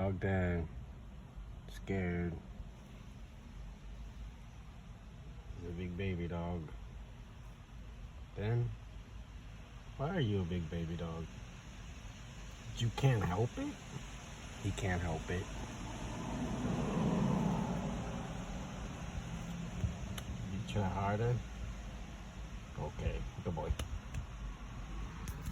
dog, dang. Scared. He's a big baby dog. Ben, why are you a big baby dog? You can't help it? He can't help it. You try harder? Okay, good boy.